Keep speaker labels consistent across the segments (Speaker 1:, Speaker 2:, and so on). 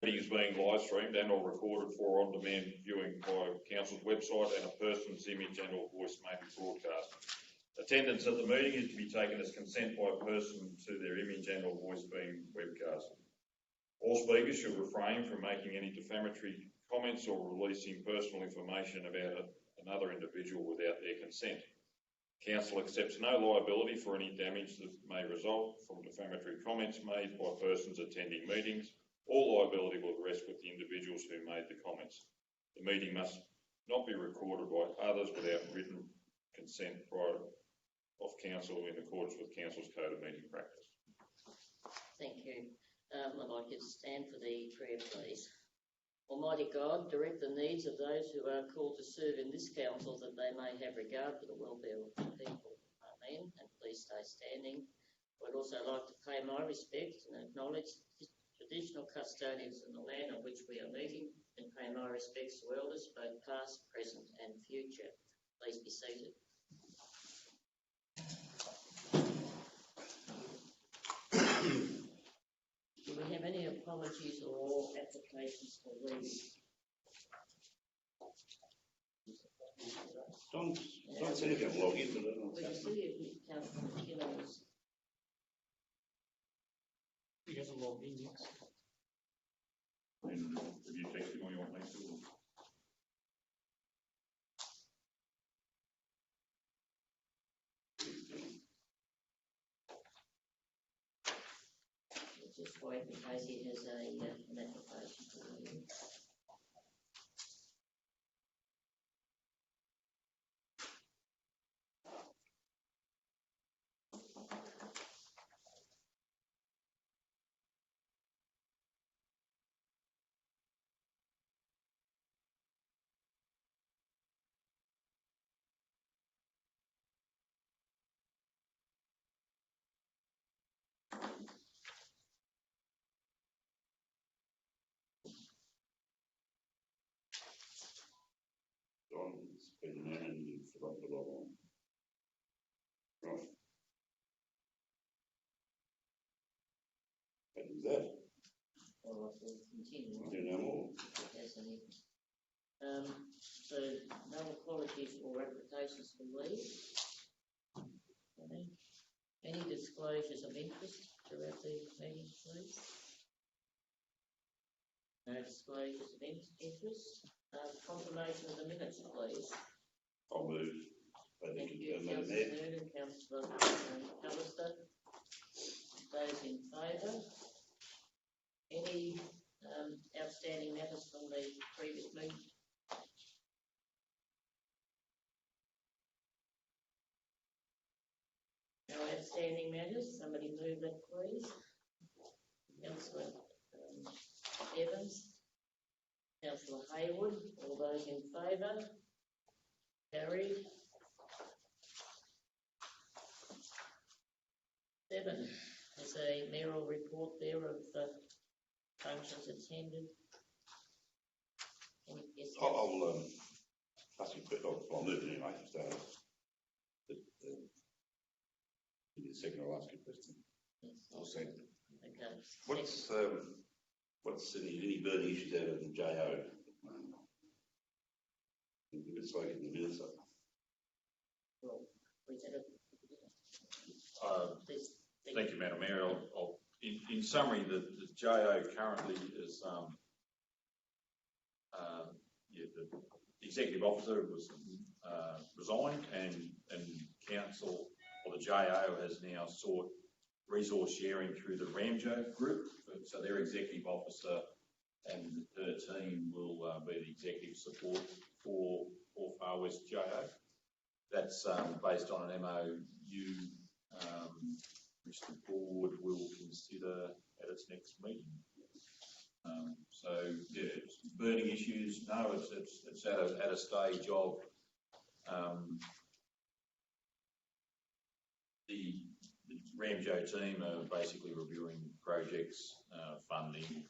Speaker 1: Meeting is being live streamed and or recorded for on-demand viewing via Council's website, and a person's image and or voice may be broadcast. Attendance at the meeting is to be taken as consent by a person to their image and or voice being webcast. All speakers should refrain from making any defamatory comments or releasing personal information about another individual without their consent. Council accepts no liability for any damage that may result from defamatory comments made by persons attending meetings. All liability will rest with the individuals who made the comments. The meeting must not be recorded by others without written consent prior of Council in accordance with Council's Code of Meeting Practice.
Speaker 2: Thank you. I'd like you to stand for the prayer, please. Almighty God, direct the needs of those who are called to serve in this Council, that they may have regard for the welfare of the people. Amen. And please stay standing. I'd also like to pay my respects and acknowledge traditional custodians in the land on which we are meeting, and pay my respects to elders, both past, present and future. Please be seated. Do we have any apologies or applications for leave?
Speaker 3: Don't say you can log in, but I don't
Speaker 2: we can see if Councillor Killings.
Speaker 4: He hasn't logged in yet.
Speaker 1: And have you texted on your message?
Speaker 2: Just wait in case he has an application for you.
Speaker 3: John's been there and you forgot to log on. Right. How do that?
Speaker 2: Well, we'll continue.
Speaker 3: I do no more.
Speaker 2: Yes, so no apologies or applications for leave. Any disclosures of interest throughout the meeting, please? No disclosures of interest. Confirmation of the minutes, please.
Speaker 3: I'll move.
Speaker 2: Thank you, Councillor Noon and Councillor Callister. Those in favour? Any outstanding matters from the previous meeting? No outstanding matters. Somebody move that, please. Councillor Evans. Councillor Hayward. All those in favour? Carried. 7. There's a mayoral report there of functions attended.
Speaker 3: I'll ask you a quick. I'll move it anyway. So, give me a second. I'll ask you a question.
Speaker 2: Yes.
Speaker 3: I'll say.
Speaker 2: Okay.
Speaker 3: What's any burning issues out of the JO? It's like in the minutes.
Speaker 2: Well, we had
Speaker 1: Thank you, Madam Mayor. In summary, the JO currently is the executive officer was resigned, and council or the JO has now sought resource sharing through the Ramjo group. So their executive officer and her team will be the executive support for Far West JO. That's based on an MOU which the board will consider at its next meeting. So yeah, burning issues. No, it's at a stage of the Ramjo team are basically reviewing projects, funding,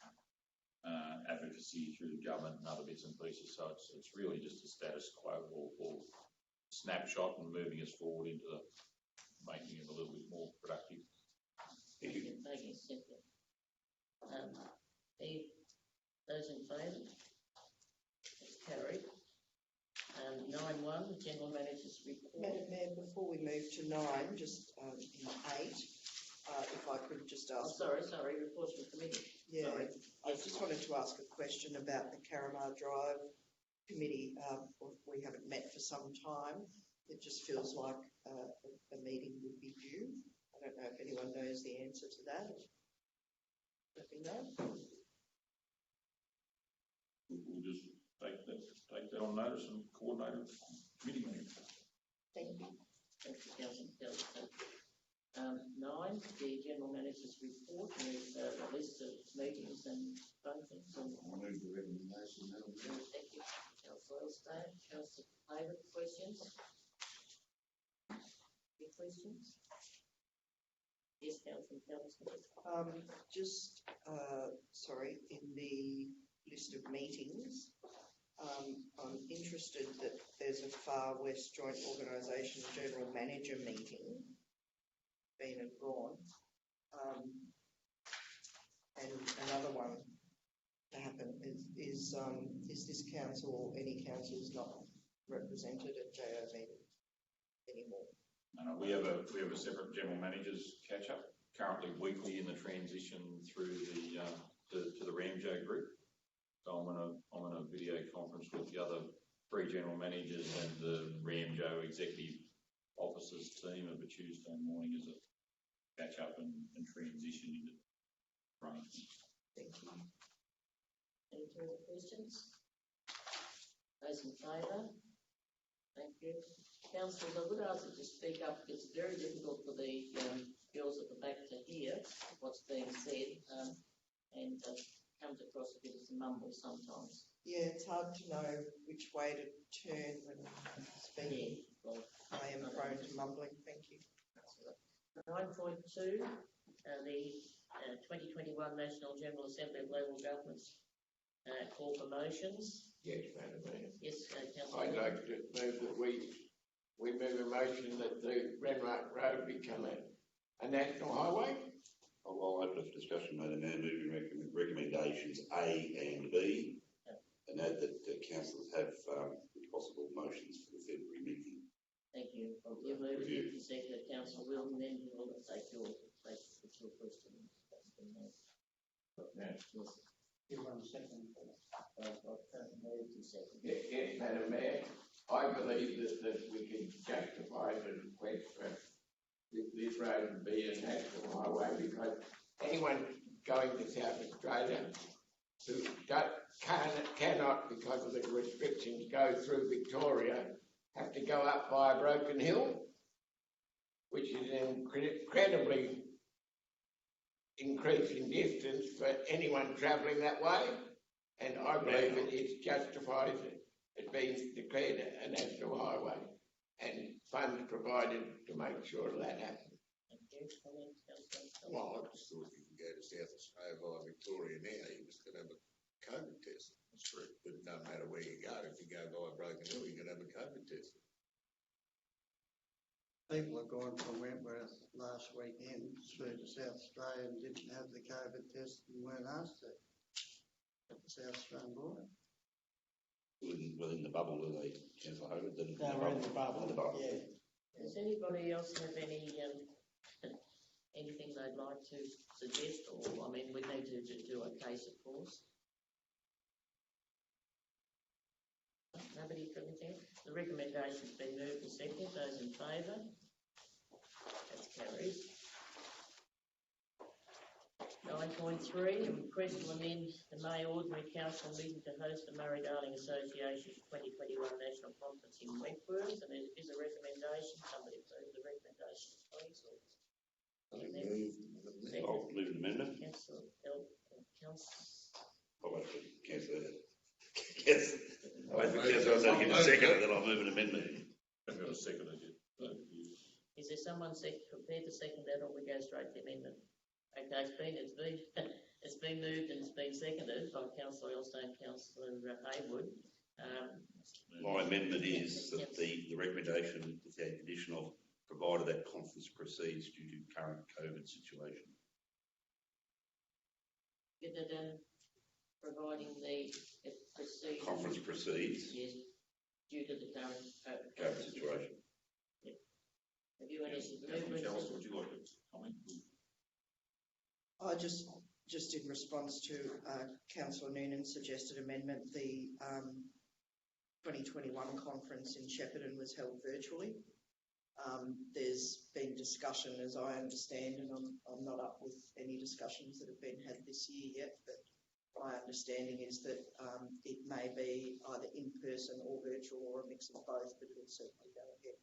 Speaker 1: advocacy through the government and other bits and pieces. So it's really just a status quo or snapshot and moving us forward into making it a little bit more productive.
Speaker 2: Making it simple. Those in favour? That's carried. 9.1, the General Manager's report.
Speaker 5: Madam Mayor, before we move to 9, just in 8, if I could just ask.
Speaker 2: Sorry, reports from committee.
Speaker 5: Yeah,
Speaker 2: sorry.
Speaker 5: I just wanted to ask a question about the Caramar Drive committee. We haven't met for some time. It just feels like a meeting would be due. I don't know if anyone knows the answer to that. Let me know.
Speaker 1: We'll just take that on notice and coordinate a committee meeting.
Speaker 2: Thank you. Thank you, Councillor. 9, the General Manager's report with a list of meetings and functions. And
Speaker 3: I move the recommendation.
Speaker 2: thank you, Councillor Elstone. Councillor Hayward, questions? Any questions? Yes, Councillor.
Speaker 5: Sorry, in the list of meetings, I'm interested that there's a Far West Joint Organisation General Manager meeting, been and gone, and another one to happen. Is this council or any councils not represented at JO meetings anymore?
Speaker 1: We have a separate general managers catch up, currently weekly in the transition through the to the Ramjo group. So I'm on a video conference with the other 3 general managers and the Ramjo executive officers team of a Tuesday morning as a catch up and transition into range.
Speaker 2: Thank you. Any further questions? Those in favour? Thank you. Councillors, I would ask you to speak up because it's very difficult for the girls at the back to hear what's being said and comes across a bit as a mumble sometimes.
Speaker 5: Yeah, it's hard to know which way to turn when speaking.
Speaker 2: Yeah, well,
Speaker 5: I am prone to mumbling. Thank you.
Speaker 2: 9.2, the 2021 National General Assembly of Local Governments call for motions.
Speaker 6: Yes, Madam Mayor.
Speaker 2: Yes, Councillor.
Speaker 6: I'd like to move that we move a motion that the Renrat Road become a national highway.
Speaker 3: I'll open up for discussion, Madam Mayor, moving recommendations A and B, and add that councillors have possible motions for the February meeting.
Speaker 2: Thank you. I'll give move to Secretary Councillor Wilson, then we'll take your question.
Speaker 6: Yes.
Speaker 4: You want a second?
Speaker 2: Move to second.
Speaker 6: Yes, Madam Mayor. I believe that we can justify the request for this road to be a national highway because anyone going to South Australia who cannot, because of the restrictions, go through Victoria, have to go up by a broken hill, which is incredibly increasing distance for anyone travelling that way, and I believe that it justifies it being declared a national highway and funds provided to make sure that happens.
Speaker 3: Well, I just thought you can go to South Australia via Victoria now, you're just going to have a COVID test. That's true. But no matter where you go, if you go by Broken Hill, you're going to have a COVID test.
Speaker 7: People have gone from Wentworth last weekend through to South Australia and didn't have the COVID test and weren't asked to at the South Australian border.
Speaker 3: Within the bubble, were they, Councillor Hogan?
Speaker 7: They were in the bubble, yeah.
Speaker 2: Does anybody else have any anything they'd like to suggest? Or, I mean, we need to do a case, of course. Nobody for anything? The recommendation's been moved and seconded. Those in favour? That's carried. 9.3, a request to amend the May Ordinary Council meeting to host the Murray-Darling Association's 2021 National Conference in Wentworth, and there is a recommendation. Somebody approve the recommendation, please.
Speaker 3: I'll move an amendment.
Speaker 2: Councillor
Speaker 3: I'll wait for Councillor. Yes. I'll wait for Councillor to give a second, and then I'll move an amendment.
Speaker 1: I've got a second again.
Speaker 2: Is there someone prepared to second that, or we go straight to the amendment? Okay, it's been moved and it's been seconded by Councillor Elstone, Councillor Haywood.
Speaker 3: My amendment is that the recommendation with the condition of provided that conference proceeds due to current COVID situation.
Speaker 2: Get that done. providing it proceeds.
Speaker 3: Conference proceeds,
Speaker 2: Yes, due to the current
Speaker 3: COVID situation.
Speaker 2: Have you any
Speaker 1: Councillor Chalice, would you like to comment?
Speaker 5: I just in response to Councillor Noonan's suggested amendment, the 2021 conference in Shepparton was held virtually. There's been discussion, as I understand, and I'm not up with any discussions that have been had this year yet, but my understanding is that it may be either in person or virtual or a mix of both, but it'll certainly go ahead.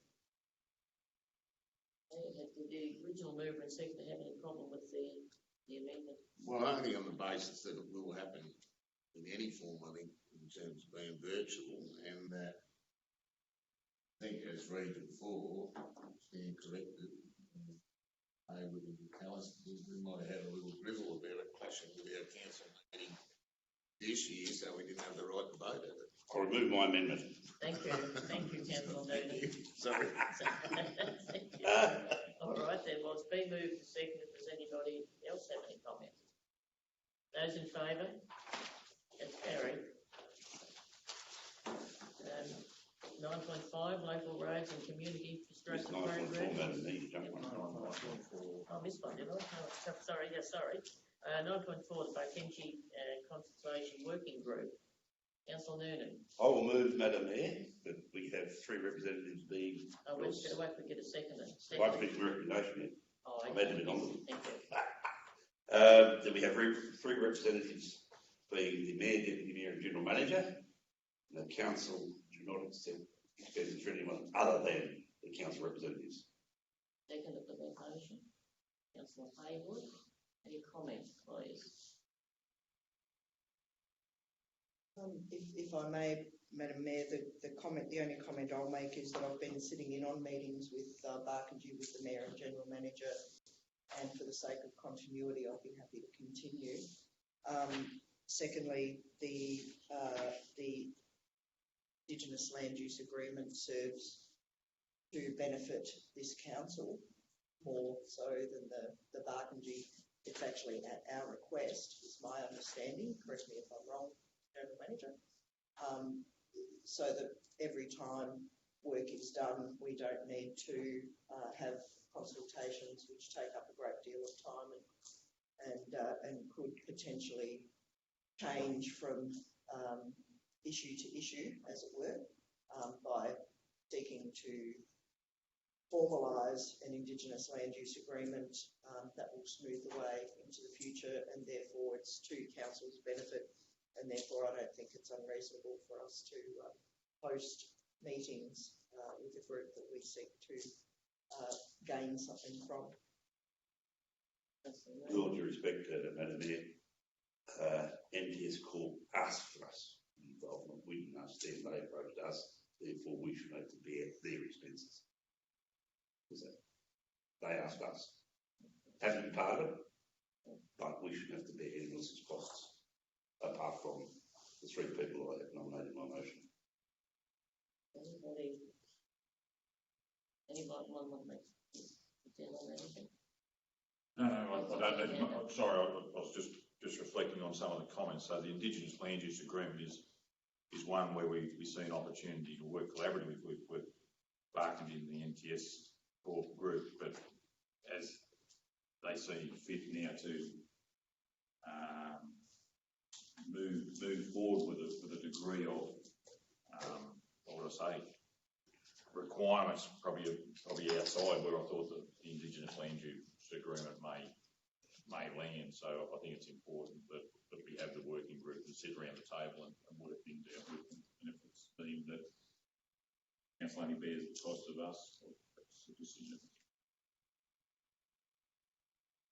Speaker 2: Did the original mover and seconder have any problem with the amendment?
Speaker 8: Well, only on the basis that it will happen in any form, I think, in terms of being virtual, and that I think as Region 4, stand corrected, Hayward and Callis, we might have had a little drizzle about it clashing with our council meeting this year, so we didn't have the right to vote at it.
Speaker 3: I'll remove my amendment.
Speaker 2: Thank you, Councillor Noonan.
Speaker 8: Sorry.
Speaker 2: Thank you. All right, then, well, it's been moved and seconded. Does anybody else have any comments? Those in favour? That's carried. 9.5, local roads and community
Speaker 3: It's
Speaker 2: infrastructure
Speaker 3: 9.4,
Speaker 2: program.
Speaker 3: Madam Mayor, you jumped on.
Speaker 2: I missed one, didn't I? Oh, sorry, yeah, sorry. 9.4, the Barkentji Conservation Working Group. Councillor Noonan.
Speaker 3: I will move, Madam Mayor, that we have 3 representatives being.
Speaker 2: Oh, we're just going to wait for get a second.
Speaker 3: I'd like to make a recommendation here.
Speaker 2: Oh,
Speaker 3: I made it on them.
Speaker 2: Thank you.
Speaker 3: That we have 3 representatives being the Mayor, Deputy Mayor and General Manager. And the Council do not accept expenditure for anyone other than the Council representatives.
Speaker 2: Second of the motion. Councillor Hayward. Any comments, please?
Speaker 5: If I may, Madam Mayor, the only comment I'll make is that I've been sitting in on meetings with Barkentji, with the Mayor and General Manager, and for the sake of continuity, I'll be happy to continue. Secondly, the Indigenous Land Use Agreement serves to benefit this council more so than the Barkentji. It's actually at our request, is my understanding. Correct me if I'm wrong, General Manager. So that every time work is done, we don't need to have consultations which take up a great deal of time and could potentially change from issue to issue, as it were, by seeking to formalise an Indigenous land use agreement that will smooth the way into the future, and therefore it's to council's benefit, and therefore I don't think it's unreasonable for us to host meetings with a group that we seek to gain something from.
Speaker 3: With all due respect, Madam Mayor, MTS Corp asked for us involvement. We didn't ask them, they approached us, therefore we should have to bear their expenses. They asked us. Haven't been part of it, but we shouldn't have to bear anyone else's costs, apart from the 3 people I have nominated in my motion.
Speaker 2: Anybody want to make a general anything?
Speaker 1: No, I don't know. I'm sorry, I was just reflecting on some of the comments. So the Indigenous Land Use Agreement is one where we see an opportunity to work collaboratively with Barkentji in the NTS group, but as they see fit now to move forward with a degree of what would I say, requirements probably outside where I thought the Indigenous Land Use Agreement may land. So I think it's important that we have the working group and sit around the table and work things out with them. And if it's deemed that council only bears the cost of us, that's a decision.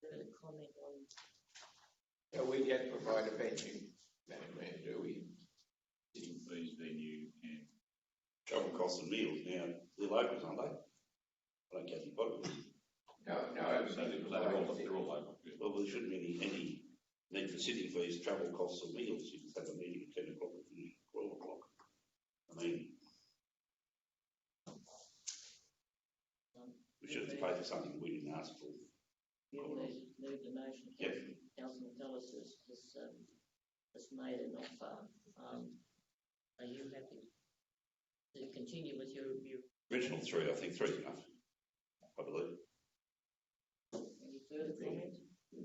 Speaker 2: Further comment on?
Speaker 6: So we just provide a venue, Madam Mayor, do we?
Speaker 1: Sitting fees, venue, and
Speaker 3: Travel costs and meals, now, they're locals, aren't they? I don't get any problem.
Speaker 6: No,
Speaker 1: so they're all local.
Speaker 3: Well, there shouldn't be any need for sitting fees, travel costs and meals. You can have a meeting at 10 o'clock and finish at 12 o'clock. I mean, we should have to pay for something we didn't ask for.
Speaker 2: You move the motion.
Speaker 3: Yep.
Speaker 2: Councillor Dallas has has made an offer. Are you happy to continue with your
Speaker 3: Original three, I think three's enough, I believe.
Speaker 2: any further comment?
Speaker 6: We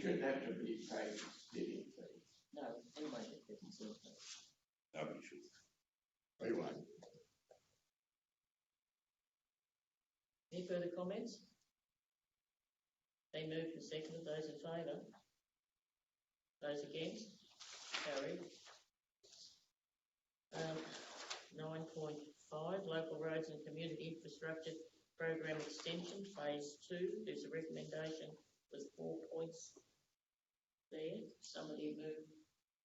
Speaker 6: shouldn't have to be paid sitting fees.
Speaker 2: No, anyone that doesn't see it.
Speaker 3: No, we should.
Speaker 8: We won't.
Speaker 2: Any further comments? They moved and seconded. Those in favour? Those against? Carried. 9.5, Local Roads and Community Infrastructure Program Extension, Phase 2. There's a recommendation with 4 points there. Somebody move,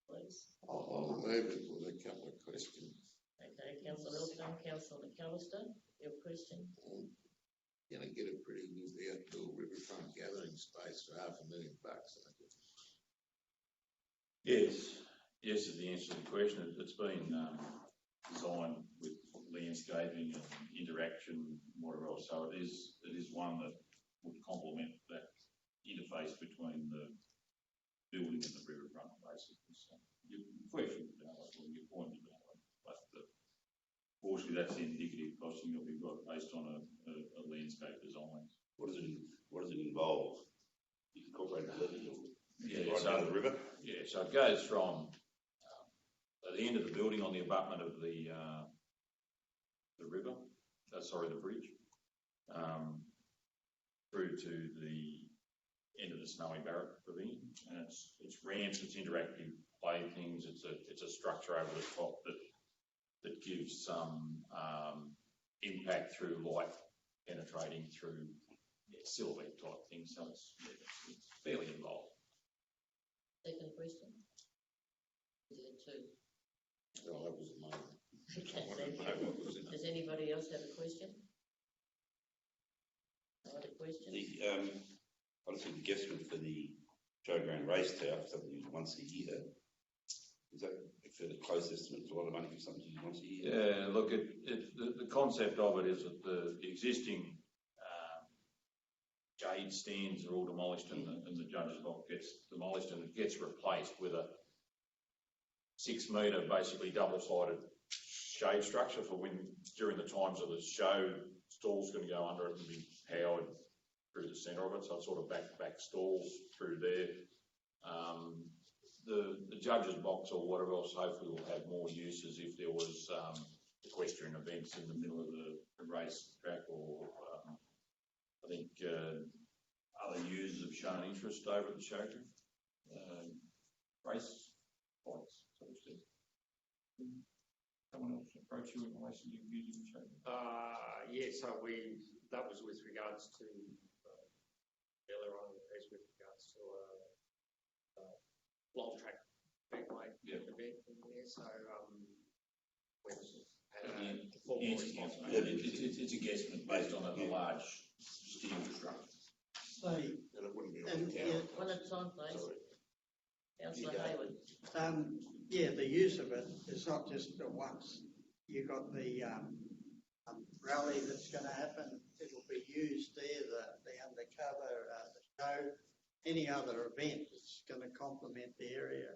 Speaker 2: please.
Speaker 8: I'll move it with a couple of questions.
Speaker 2: Okay, Councillor Elstone, Councillor McAllister, your question?
Speaker 8: Going to get a pretty good outdoor riverfront gathering space for $500,000, I think.
Speaker 1: Yes is the answer to the question. It's been designed with landscaping and interaction and whatever else. So it is one that would complement that interface between the building and the riverfront, basically. So your question is valid, or your point is valid, but fortunately that's the indicative costing that we've got based on a landscape design.
Speaker 3: What does it involve? You incorporate the levee or
Speaker 1: right
Speaker 3: down the river?
Speaker 1: Yeah, so it goes from at the end of the building on the abutment of the river, the bridge, through to the end of the Snowy Barrett Pavilion, and it's ramps, it's interactive play things, it's a structure over the top that gives some impact through light penetrating through silhouette type things, so it's fairly involved.
Speaker 2: Second question? Is it 2?
Speaker 8: Well, that was a moment.
Speaker 2: Okay, thank you. Does anybody else have a question? No other questions?
Speaker 3: Obviously the guesstimate for the showground race tower, something used once a year. Is that a fairly close estimate? It's a lot of money for something used once a year.
Speaker 1: Yeah, look, the concept of it is that the existing jade stands are all demolished and the judges' box gets demolished, and it gets replaced with a 6 metre, basically double-sided shade structure for when, during the times of the show, stalls going to go under it and be powered through the centre of it, so it's sort of back stalls through there. The judges' box or whatever else hopefully will have more uses if there was equestrian events in the middle of the race track, or I think other users have shown interest over at the showground. Race points, so to speak. Someone else approach you in relation to using the showground?
Speaker 9: Yeah, so that was with regards to earlier on in the piece with regards to a long track speedway event in there. So we've had a formal response.
Speaker 1: It's a guesstimate based on a large steel structure.
Speaker 7: They,
Speaker 8: And it wouldn't be
Speaker 7: and,
Speaker 8: on the tower.
Speaker 2: One at a time, please. Councillor Hayward.
Speaker 7: the use of it is not just the once. You've got the rally that's going to happen. It'll be used there, the undercover, the show, any other event that's going to complement the area.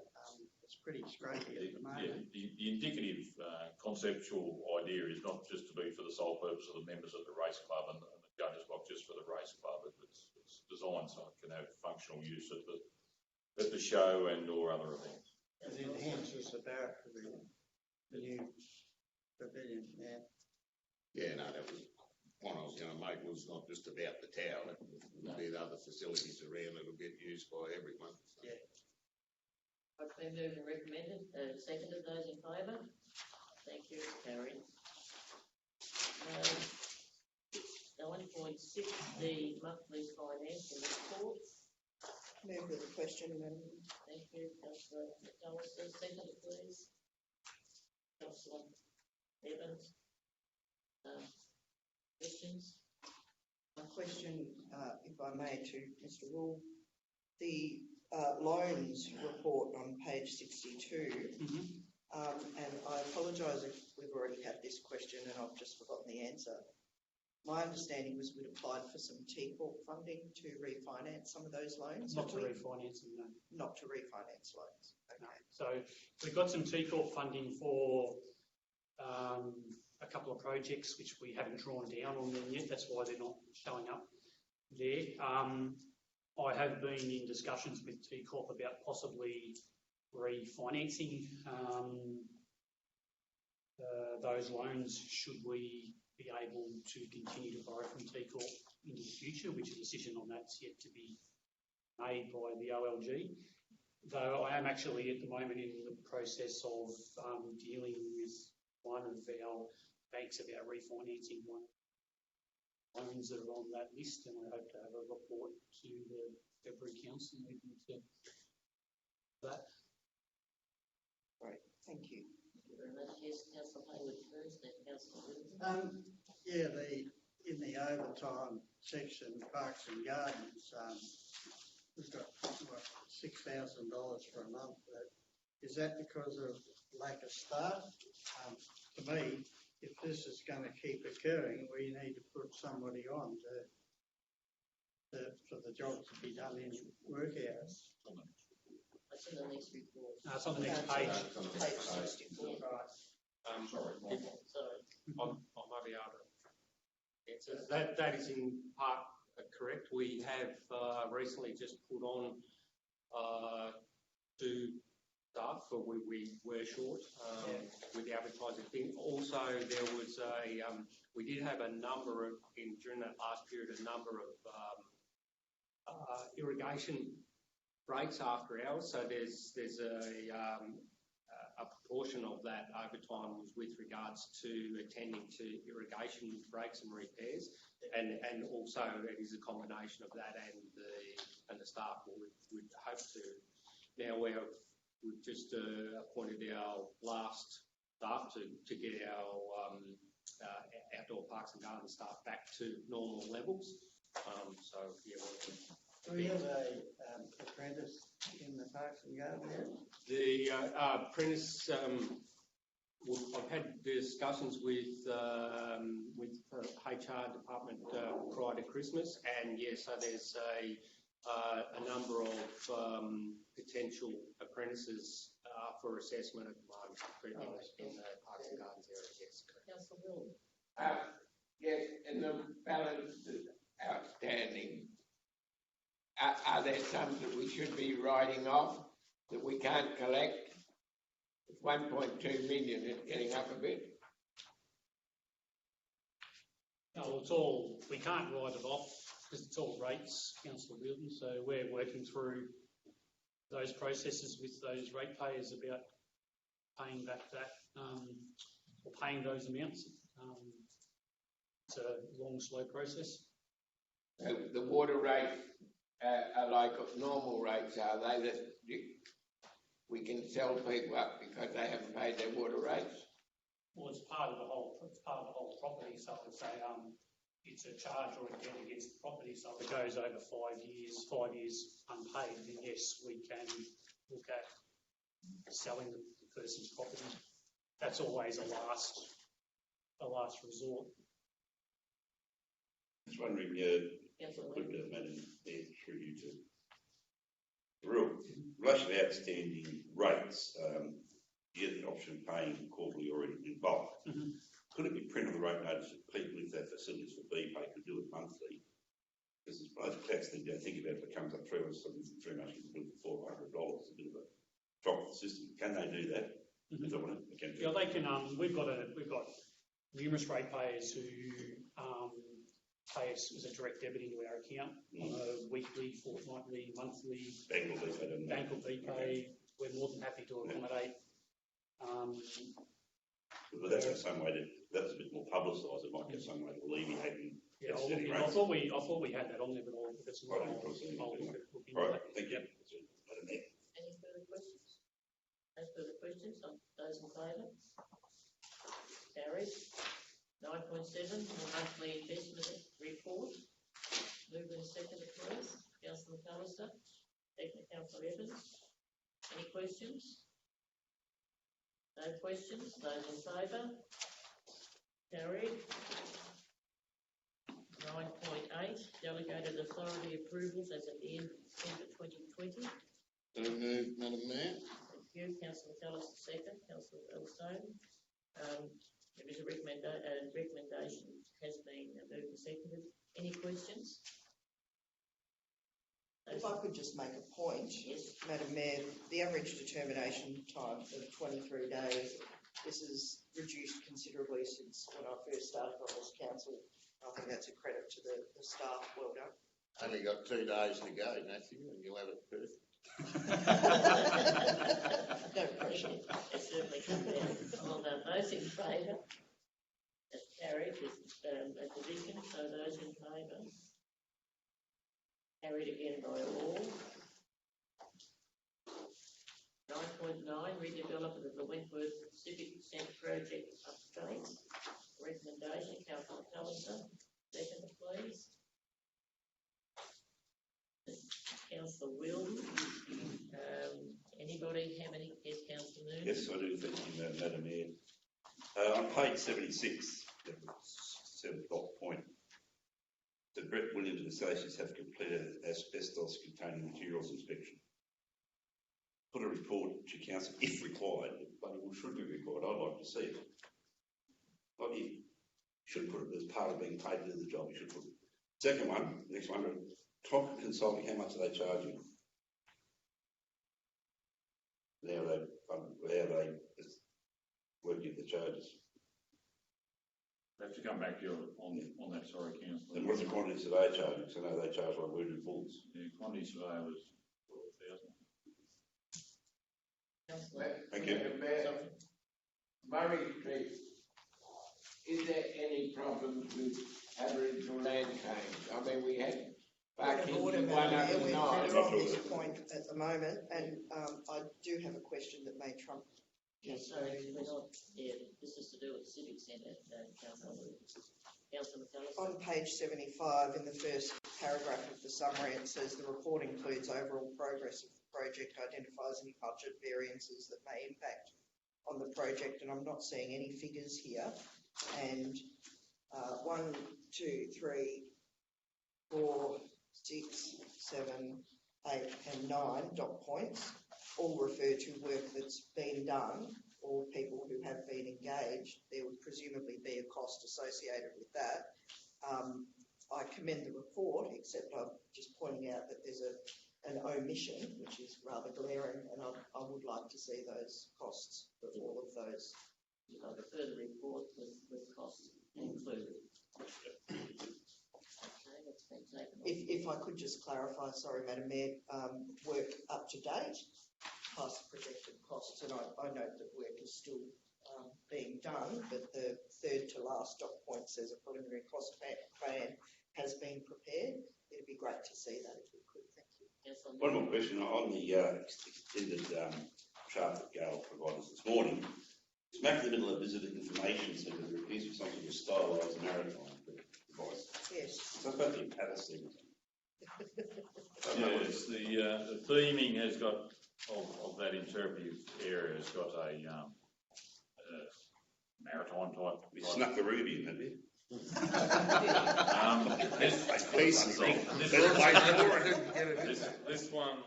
Speaker 7: It's pretty scrappy at the moment.
Speaker 1: The indicative conceptual idea is not just to be for the sole purpose of the members of the race club and the judges box, just for the race club. It's designed so it can have functional use at the show and or other events.
Speaker 7: It enhances the Barrett Pavilion, the new pavilion, yeah.
Speaker 8: Yeah, no, that was one I was going to make, was not just about the tower. It would be the other facilities around that'll get used by everyone. So.
Speaker 7: Yeah.
Speaker 2: I've been moved and recommended. Seconded. Those in favour? Thank you. Carried. 9.6, the monthly financial reports.
Speaker 5: Move with the question, Madam.
Speaker 2: Thank you, Councillor McAllister. Second, please. Councillor Evans. Questions?
Speaker 5: A question, if I may, to Mr. Rule. The loans report on page 62, and I apologise if we've already had this question and I've just forgotten the answer. My understanding was we'd applied for some T-Corp funding to refinance some of those loans.
Speaker 4: Not to
Speaker 5: have we?
Speaker 4: refinance them, no.
Speaker 5: Not to refinance loans.
Speaker 4: No.
Speaker 5: Okay.
Speaker 4: So we've got some T-Corp funding for a couple of projects which we haven't drawn down on them yet. That's why they're not showing up there. I have been in discussions with T-Corp about possibly refinancing those loans should we be able to continue to borrow from T-Corp into the future, which a decision on that's yet to be made by the OLG. Though I am actually at the moment in the process of dealing with one of our banks about refinancing one loans that are on that list, and I hope to have a report to the February Council meeting to that.
Speaker 5: Great, thank you.
Speaker 2: Thank you very much. Yes, Councillor Hayward first, then Councillor Wilson.
Speaker 7: Yeah, in the overtime section, Parks and Gardens, we've got what, $6,000 for a month. Is that because of lack of staff? To me, if this is going to keep occurring, we need to put somebody on for the job to be done in work hours.
Speaker 2: That's in the next report.
Speaker 4: It's on the next page.
Speaker 5: Page 64.
Speaker 1: Sorry, Michael.
Speaker 2: Sorry.
Speaker 9: I might be able to answer. That is in part correct. We have recently just put on 2 staff, but we were short with the advertising thing. Also, there was we did have a number of, during that last period, a number of irrigation breaks after hours. So there's a proportion of that overtime was with regards to attending to irrigation breaks and repairs, and also it is a combination of that and the staff would hope to. Now we've just appointed our last staff to get our outdoor parks and garden staff back to normal levels. So yeah,
Speaker 7: Do we have a apprentice in the Parks and Garden area?
Speaker 9: the apprentice. I've had discussions with HR department prior to Christmas, and yes, so there's a number of potential apprentices for assessment at the moment in the Parks and Gardens area. Yes, correct.
Speaker 2: Councillor Wilson.
Speaker 6: Yes, and the balance is outstanding. Are there sums that we should be writing off that we can't collect? It's 1.2 million, it's getting up a bit.
Speaker 4: No, it's all, we can't write it off because it's all rates, Councillor Wilton, so we're working through those processes with those ratepayers about paying back that, or paying those amounts. It's a long, slow process.
Speaker 6: So the water rates are like normal rates, are they, that we can sell people up because they haven't paid their water rates?
Speaker 4: Well, it's part of the whole property, so it's a charge or a debt against the property, so if it goes over 5 years unpaid, then yes, we can look at selling the person's property. That's always a last resort.
Speaker 3: Just wondering,
Speaker 2: Councillor
Speaker 3: could
Speaker 2: Wilson.
Speaker 3: Madam Mayor, through you to the rule, in relation to outstanding rates, you get the option of paying quarterly or in bulk.
Speaker 4: Mm-hmm.
Speaker 3: Could it be printed on the road notice that people, if their facilities for BPay, could do it monthly? Because as most tax thing, don't think about it, if it comes up through us, something too much, you can do it for $400, a bit of a drop in the system. Can they do that?
Speaker 4: Mm-hmm.
Speaker 3: Yeah,
Speaker 4: they can. We've got numerous ratepayers who pay us as a direct debit into our account on a weekly, fortnightly, monthly.
Speaker 3: Bank or BPay, doesn't
Speaker 4: Bank or BPay. Okay. We're more than happy to accommodate.
Speaker 3: But that's in some way that's a bit more publicised. It might get some way to alleviate.
Speaker 4: Yeah, I thought we had that on there, but if it's not, I'll look into
Speaker 3: Right,
Speaker 4: that.
Speaker 3: thank you.
Speaker 2: Any further questions? No further questions? Those in favour? Carried. 9.7, monthly investment report. Move and second, please. Councillor McAllister. Second, Councillor Evans. Any questions? No questions. Those in favour? Carried. 9.8, delegated authority approvals as at the end of December 2020.
Speaker 8: So moved, Madam Mayor.
Speaker 2: Thank you, Councillor McAllister, second. Councillor Elstone. There is a recommendation has been moved and seconded. Any questions?
Speaker 5: If I could just make a point,
Speaker 2: Yes.
Speaker 5: Madam Mayor, the average determination time of 23 days, this is reduced considerably since when I first started on this council. I think that's a credit to the staff. Well done.
Speaker 8: Only got 2 days to go, Matthew, and you'll have it perfect.
Speaker 5: No pressure.
Speaker 2: It's certainly come down. Well done. Those in favour? That's carried. There's a position, so those in favour? Carried again by all. 9.9, redevelopment of the Wentworth Civic Centre project update. Recommendation, Councillor McAllister. Second, please. Councillor Wilson. Anybody have any? Yes, Councillor Moon.
Speaker 3: Yes, I do, thank you, Madam Mayor. On page 76, the 7th point, the Brett Williams and Associates have completed asbestos containing materials inspection. Put a report to council if required, but it should be required. I'd like to see it. Not you should put it as part of being paid to do the job. You should put it. Second one, next one, Top Consulting, how much are they charging? How they working the charges?
Speaker 1: I have to come back to you on that, sorry, Councillor.
Speaker 3: And what's the quantity survey charging? Because I know they charge like wounded bulls.
Speaker 1: The quantity surveyor was 4,000.
Speaker 3: Thank you.
Speaker 6: Murray Street, is there any problems with Aboriginal land claims? I mean, we had back in
Speaker 5: Order,
Speaker 6: the
Speaker 5: Madam Mayor,
Speaker 6: 109.
Speaker 5: we're on this point at the moment, and I do have a question that may trump.
Speaker 2: Yes, so we're not, this is to do with the Civic Centre, Councillor McAllister.
Speaker 5: On page 75, in the first paragraph of the summary, it says the report includes overall progress of the project, identifies any budget variances that may impact on the project, and I'm not seeing any figures here. And 1, 2, 3, 4, 6, 7, 8 and 9 dot points all refer to work that's been done or people who have been engaged. There would presumably be a cost associated with that. I commend the report, except I'm just pointing out that there's an omission, which is rather glaring, and I would like to see those costs for all of those.
Speaker 2: You'd like a further report with costs included. That's been taken on.
Speaker 5: If I could just clarify, sorry, Madam Mayor, work up to date, past projected costs, and I note that work is still being done, but the third to last dot point says a preliminary cost plan has been prepared. It'd be great to see that if we could. Thank you.
Speaker 2: Yes,
Speaker 3: One more question on the extended chart that Gail provided us this morning. Smack in the middle of visitor information centre, there appears to be something of a stylised maritime device.
Speaker 5: Yes.
Speaker 3: So it's supposed to be a paddle segment.
Speaker 1: Yes, the theming has got, of that interpretive area, has got a maritime type.
Speaker 3: We snuck the ruby in, have you?
Speaker 1: This one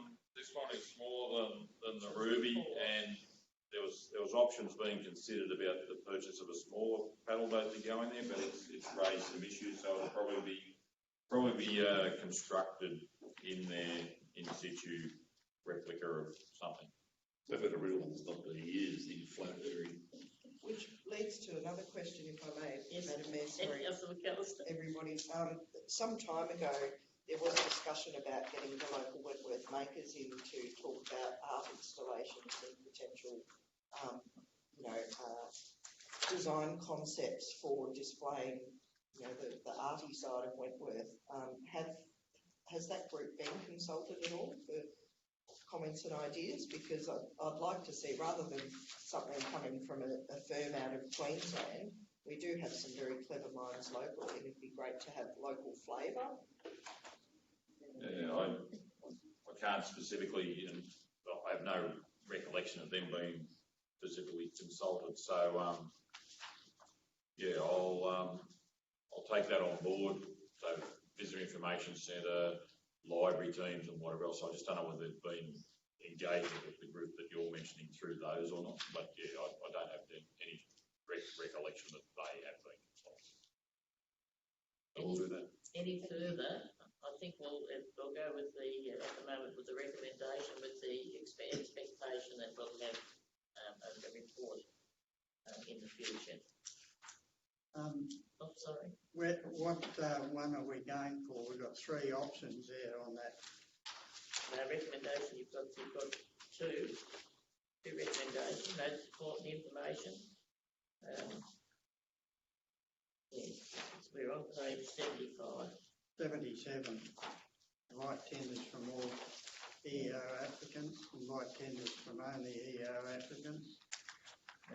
Speaker 1: is smaller than the ruby, and there was options being considered about the purchase of a smaller paddle boat to go in there, but it's raised some issues, so it'll probably be constructed in there in situ replica of something.
Speaker 3: So for the real one's not being used, the flat area.
Speaker 5: Which leads to another question, if I may,
Speaker 2: Yes.
Speaker 5: Madam Mayor. Sorry,
Speaker 2: Councillor McAllister.
Speaker 5: everybody. Some time ago, there was discussion about getting the local Wentworth makers in to talk about art installations and potential, design concepts for displaying, the arty side of Wentworth. Has that group been consulted at all for comments and ideas? Because I'd like to see, rather than something coming from a firm out of Queensland, we do have some very clever minds locally, and it'd be great to have local flavour.
Speaker 1: Yeah, I can't specifically, and I have no recollection of them being specifically consulted. So, I'll take that on board so visitor information centre, library teams and whatever else. I just don't know whether they've been engaging with the group that you're mentioning through those or not. But yeah, I don't have any recollection that they have been consulted. So we'll do that.
Speaker 2: Any further? I think we'll go with at the moment with the recommendation, with the expectation that we'll have a report in the future. Sorry.
Speaker 7: What one are we going for? We've got three options there on that.
Speaker 2: Recommendation, you've got two recommendations, no support and information. We're on page 75.
Speaker 7: 77. Invite tenders from all EO applicants. Invite tenders from only EO applicants.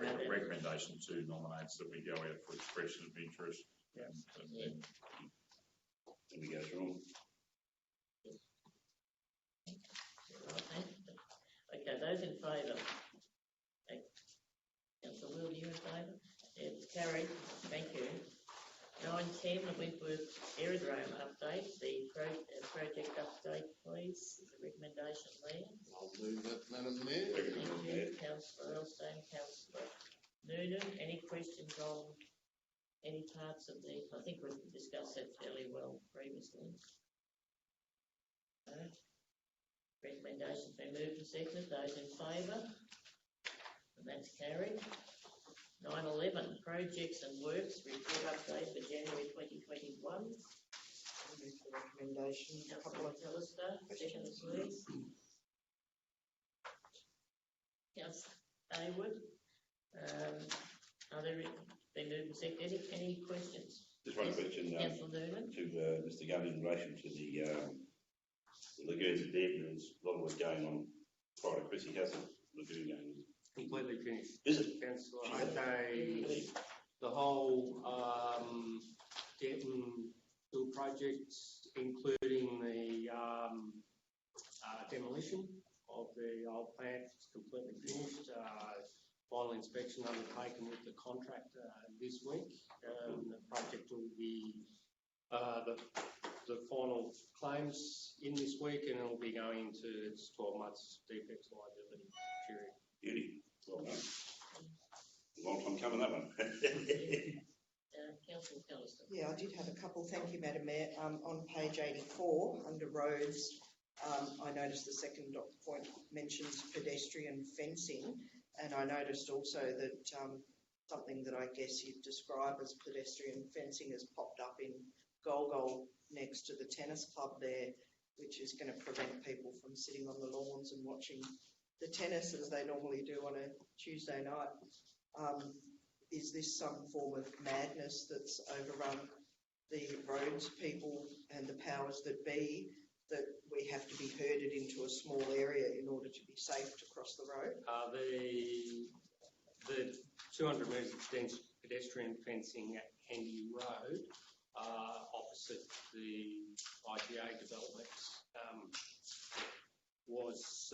Speaker 1: Recommendation 2 nominates that we go out for expression of interest.
Speaker 7: Yeah.
Speaker 1: And
Speaker 3: Then we go through them.
Speaker 2: Okay, those in favour? Councillor Will, you in favour? It's carried. Thank you. 9.10, the Wentworth Aerodrome update. The project update, please. Is the recommendation there?
Speaker 8: I'll move that, Madam Mayor.
Speaker 2: Thank you, Councillor Elstone, Councillor Noonan. Any questions on any parts of I think we've discussed that fairly well previously. No? Recommendation's been moved and seconded. Those in favour? And that's carried. 9.11, projects and works report update for January 2021.
Speaker 5: Move the recommendation.
Speaker 2: Councillor McAllister, second please. Councillor Hayward. Are there been moved and seconded? Any questions?
Speaker 3: Just one question
Speaker 2: Councillor Noonan.
Speaker 3: to Mr. Gunn in relation to the lagoons at Devon. There's a lot of what's going on prior to Chrissy, hasn't lagoon going on?
Speaker 9: Completely finished.
Speaker 3: Is it?
Speaker 9: Councillor, the whole Denton Hill project, including the demolition of the old plant, is completely finished. Final inspection undertaken with the contractor this week. The project will be the final claims in this week, and it will be going into its 12 months defects liability period.
Speaker 3: Beauty. Well done. Long time coming, that one.
Speaker 2: Councillor McAllister.
Speaker 5: Yeah, I did have a couple. Thank you, Madam Mayor. On page 84, under roads, I noticed the second point mentions pedestrian fencing, and I noticed also that something that I guess you'd describe as pedestrian fencing has popped up in Golgol next to the tennis club there, which is going to prevent people from sitting on the lawns and watching the tennis as they normally do on a Tuesday night. Is this some form of madness that's overrun the roads people and the powers that be, that we have to be herded into a small area in order to be safe to cross the road?
Speaker 9: The 200 metres extension pedestrian fencing at Hendy Road, opposite the IGA development, was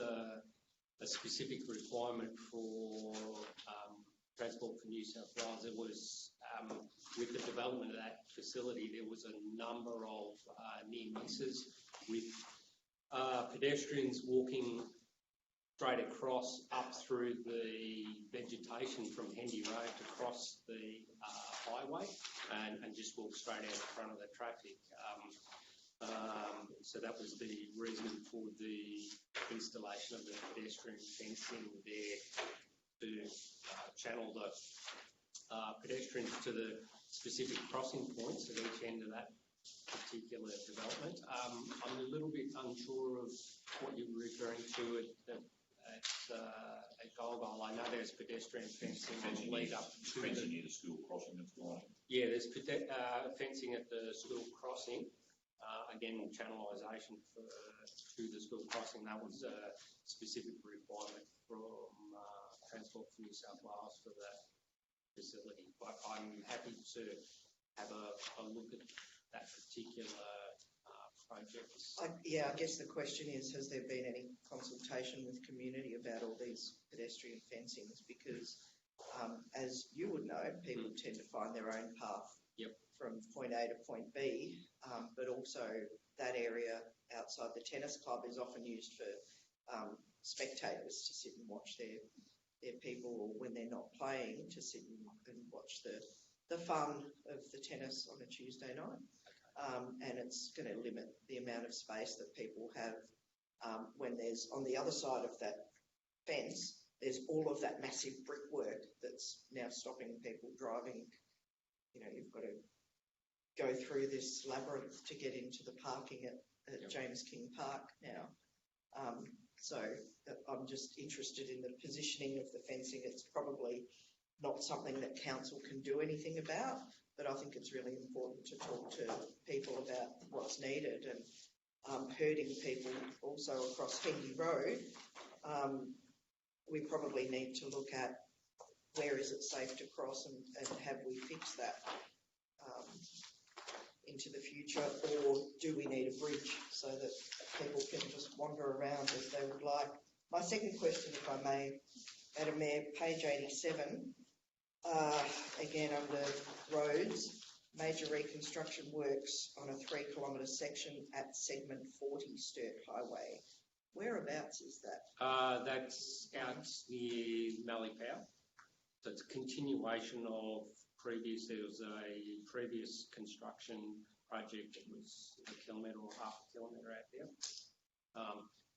Speaker 9: a specific requirement for Transport for New South Wales. There was, with the development of that facility, there was a number of near misses with pedestrians walking straight across up through the vegetation from Hendy Road to cross the highway and just walk straight out in front of the traffic. So that was the reason for the installation of the pedestrian fencing there to channel the pedestrians to the specific crossing points at each end of that particular development. I'm a little bit unsure of what you're referring to at Golgol. I know there's pedestrian fencing on the lead up to
Speaker 1: fencing near the school crossing that's going.
Speaker 9: Yeah, there's fencing at the school crossing. Again, channelization to the school crossing. That was a specific requirement from Transport for New South Wales for that facility. But I'm happy to have a look at that particular project.
Speaker 5: I guess the question is, has there been any consultation with community about all these pedestrian fencings? Because as you would know, people tend to find their own path
Speaker 9: Yep.
Speaker 5: from point A to point B, but also that area outside the tennis club is often used for spectators to sit and watch their people, or when they're not playing, to sit and watch the fun of the tennis on a Tuesday night. And it's going to limit the amount of space that people have when there's, on the other side of that fence, there's all of that massive brickwork that's now stopping people driving. You know, you've got to go through this labyrinth to get into the parking at James King Park now. So I'm just interested in the positioning of the fencing. It's probably not something that council can do anything about, but I think it's really important to talk to people about what's needed. And herding people also across Hendy Road, we probably need to look at where is it safe to cross, and have we fixed that into the future, or do we need a bridge so that people can just wander around as they would like? My second question, if I may, Madam Mayor, page 87, again under roads, major reconstruction works on a 3 kilometre section at segment 40 Sturt Highway. Whereabouts is that?
Speaker 9: That's out near Mallee Power. So it's a continuation of there was a previous construction project that was a kilometre or half a kilometre out there.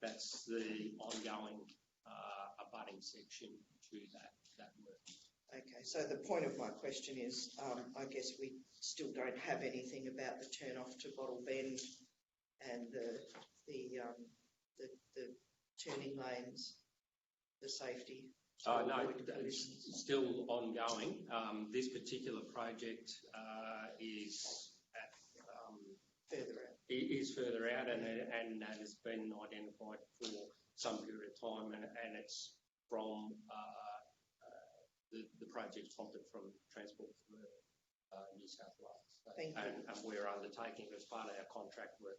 Speaker 9: That's the ongoing abutting section to that work.
Speaker 5: Okay, so the point of my question is, I guess we still don't have anything about the turn off to Bottle Bend and the turning lanes, the safety.
Speaker 9: No, it's still ongoing. This particular project is further out, and has been identified for some period of time, and it's from the project's prompted from Transport for New South Wales.
Speaker 5: Thank you.
Speaker 9: And we're undertaking as part of our contract work.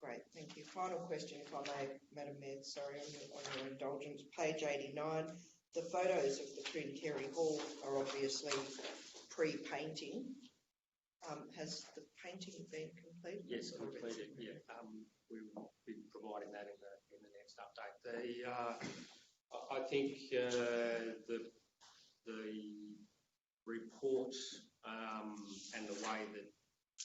Speaker 5: Great, thank you. Final question, if I may, Madam Mayor, sorry, on your indulgence. Page 89, the photos of the Twin Kerry Hall are obviously pre-painting. Has the painting been completed?
Speaker 9: Yes, completed, yeah. We will be providing that in the next update. I think the report and the way that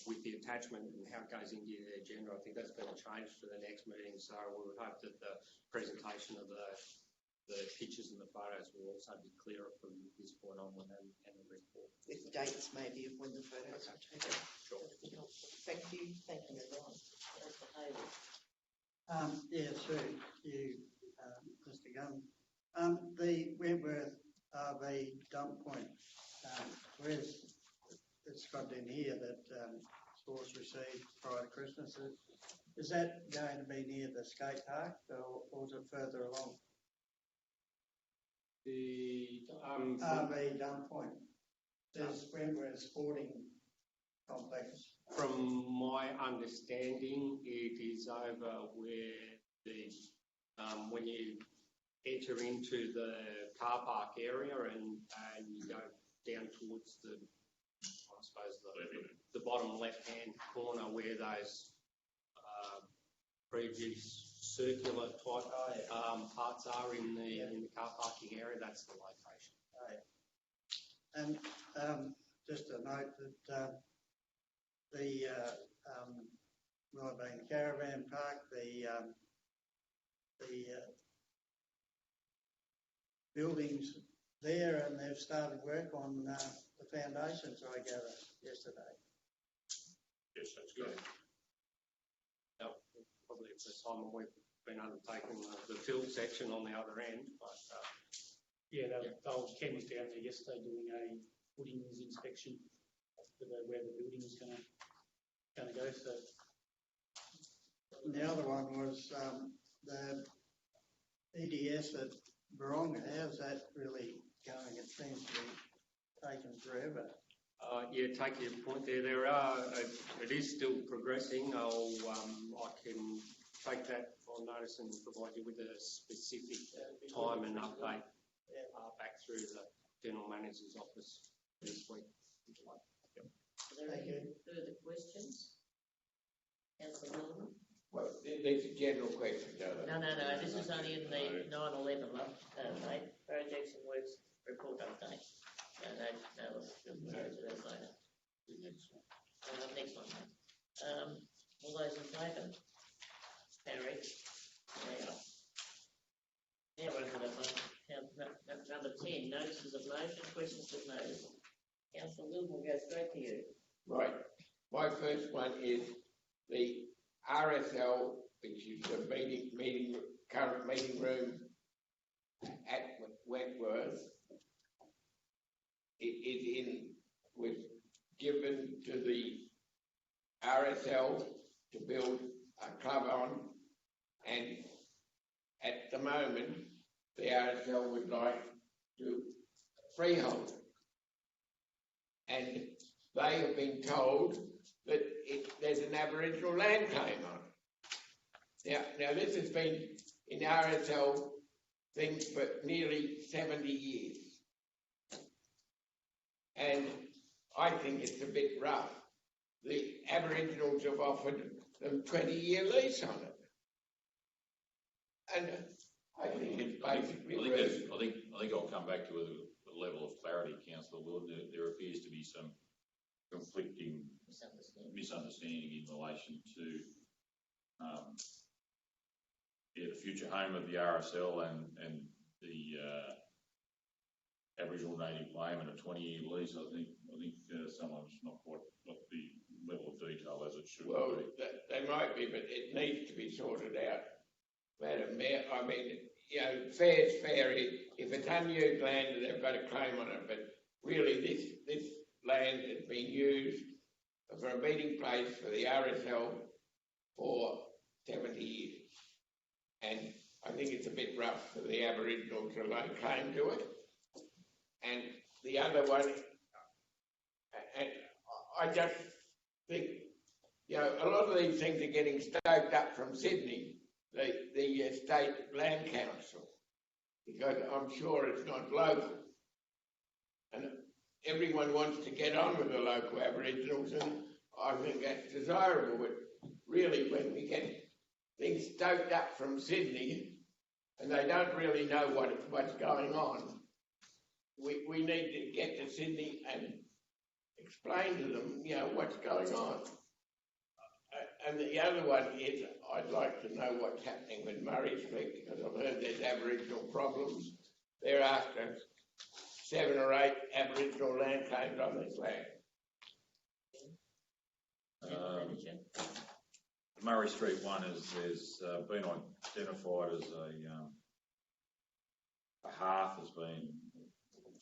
Speaker 9: with the attachment and how it goes into the agenda, I think that's been changed for the next meeting. So we would hope that the presentation of the pictures and the photos will also be clearer from this point onward and the report.
Speaker 5: With dates maybe of when the photos are taken.
Speaker 9: Sure.
Speaker 5: Thank you. Thank you, everyone.
Speaker 7: Yeah, through you, Mr. Gunn. The Wentworth RV dump point, it's got in here that source received prior to Christmas. Is that going to be near the skate park, or is it further along?
Speaker 9: The
Speaker 7: RV dump point. There's Wentworth Sporting Complex.
Speaker 9: From my understanding, it is over where when you enter into the car park area and you go down towards the bottom left-hand corner where those previous circular type parts are in the car parking area. That's the location.
Speaker 7: And just a note that the Rybank Caravan Park, the buildings there, and they've started work on the foundations, I gather, yesterday.
Speaker 1: Yes, that's good.
Speaker 9: Probably the first time we've been undertaking the fill section on the other end, but
Speaker 4: Ken was down there yesterday doing a footings inspection for where the building is going to go. So,
Speaker 7: and the other one was the EDS at Baronga. How's that really going? It seems to be taking forever.
Speaker 9: Take your point there. It is still progressing. I can take that on notice and provide you with a specific time and update back through the General Manager's office this week.
Speaker 2: there
Speaker 5: Thank
Speaker 2: any further questions? Councillor Wilson?
Speaker 6: Well, there's a general question, Joe.
Speaker 2: No, this is only in the 9/11 mate, projects and works report update. No, we'll go to that later. Next one, mate. All those in favour? Carried. Now we're on to number 10, notices of motion, questions of notice. Councillor Wilson will go straight to you.
Speaker 6: Right. My first one is the RSL, which is the current meeting room at Wentworth. Was given to the RSL to build a club on, and at the moment, the RSL would like to freehold. And they have been told that there's an Aboriginal land claim on it. Now this has been in RSL things for nearly 70 years. And I think it's a bit rough. The Aboriginals have offered them 20-year lease on it. And I think it's basically
Speaker 1: I think I'll come back to a level of clarity, Councillor Lord. There appears to be some conflicting misunderstanding in relation to the future home of the RSL and the Aboriginal native claim and a 20-year lease. I think someone's not quite got the level of detail as it should be.
Speaker 6: Well, they might be, but it needs to be sorted out. Madam Mayor, I mean, fair's fair. If it's unused land, they've got a claim on it, but really this land has been used for a meeting place for the RSL for 70 years. And I think it's a bit rough for the Aboriginal to lay claim to it. And the other one, and I just think, a lot of these things are getting stoked up from Sydney, the State Land Council, because I'm sure it's not local. And everyone wants to get on with the local Aboriginals, and I think that's desirable, but really when we get things stoked up from Sydney and they don't really know what's going on, we need to get to Sydney and explain to them, what's going on. And the other one is, I'd like to know what's happening with Murray Street, because I've heard there's Aboriginal problems. They're after 7 or 8 Aboriginal land claims on this land.
Speaker 1: The Murray Street one has been identified as a hearth has been,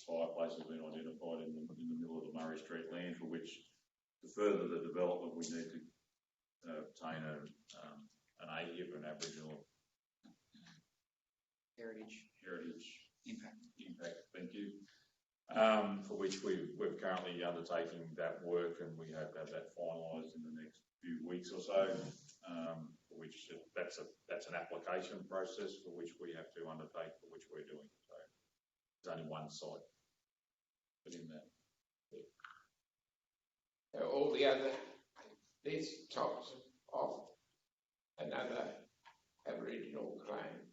Speaker 1: fireplace has been identified in the middle of the Murray Street land, for which to further the development we need to obtain an AHIP, an Aboriginal Heritage Impact, thank you, for which we're currently undertaking that work, and we hope to have that finalised in the next few weeks or so, for which that's an application process for which we have to undertake, for which we're doing. So there's only one site within that.
Speaker 6: So all the other, this tops off another Aboriginal claim,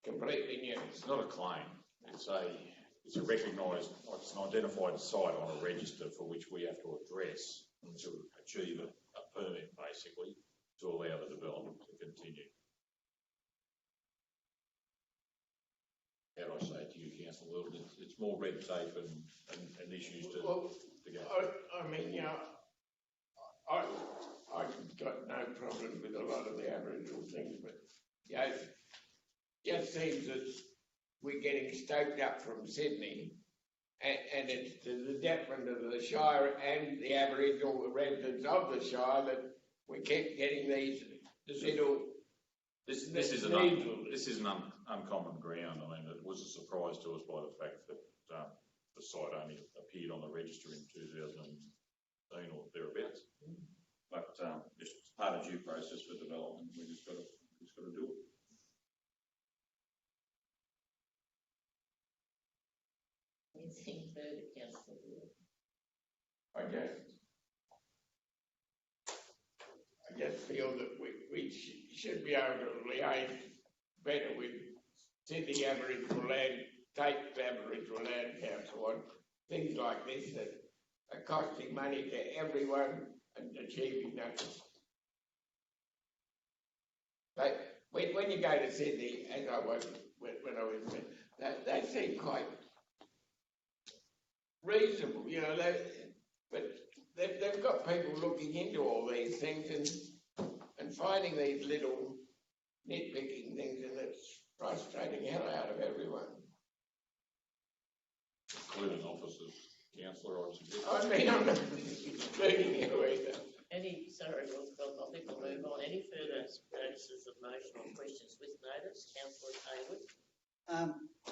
Speaker 6: completely new.
Speaker 1: It's not a claim. It's a recognised, it's an identified site on a register for which we have to address to achieve a permit, basically, to allow the development to continue. How do I say it to you, Councillor Wilson? It's more red tape and issues to go.
Speaker 6: I mean, I've got no problem with a lot of the Aboriginal things, but it just seems that we're getting stoked up from Sydney, and it's to the detriment of the Shire and the Aboriginal residents of the Shire that we keep getting these little.
Speaker 1: This is an uncommon ground. I mean, it was a surprise to us by the fact that the site only appeared on the register in 2013 or thereabouts. But it's part of due process for development. We just got to do it.
Speaker 2: Anything further, Councillor Ward?
Speaker 6: I just feel that we should be able to liaise better with Sydney Aboriginal Land, State Aboriginal Land Council on things like this that are costing money to everyone and achieving nothing. But when you go to Sydney, as I was when I was there, they seem quite reasonable, you know. But they've got people looking into all these things and finding these little nitpicking things, and it's frustrating hell out of everyone.
Speaker 1: Including officers, councillor, I suggest.
Speaker 6: I mean, I'm not excluding you either.
Speaker 2: Sorry, I think we'll move on. Any further notices of motion or questions with notice? Councillor Hayward.